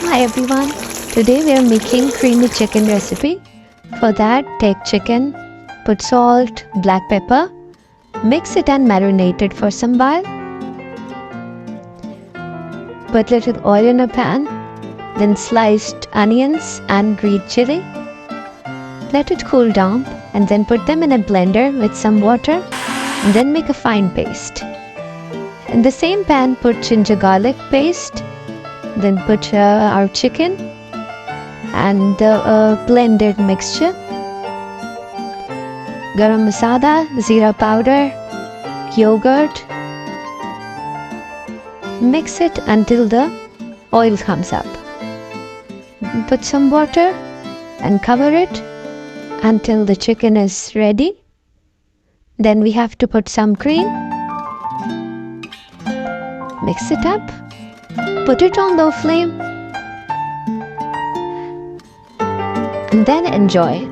Hi everyone, today we are making creamy chicken recipe. For that, take chicken, put salt, black pepper, mix it and marinate it for some while. Put little oil in a pan, then sliced onions and green chilli. Let it cool down and then put them in a blender with some water and then make a fine paste. In the same pan, put ginger garlic paste. Then put our chicken and the blended mixture, garam masala, zira powder, yogurt. Mix it until the oil comes up. Put some water and cover it until the chicken is ready. Then we have to put some cream. Mix it up. Put it on low flame and then enjoy.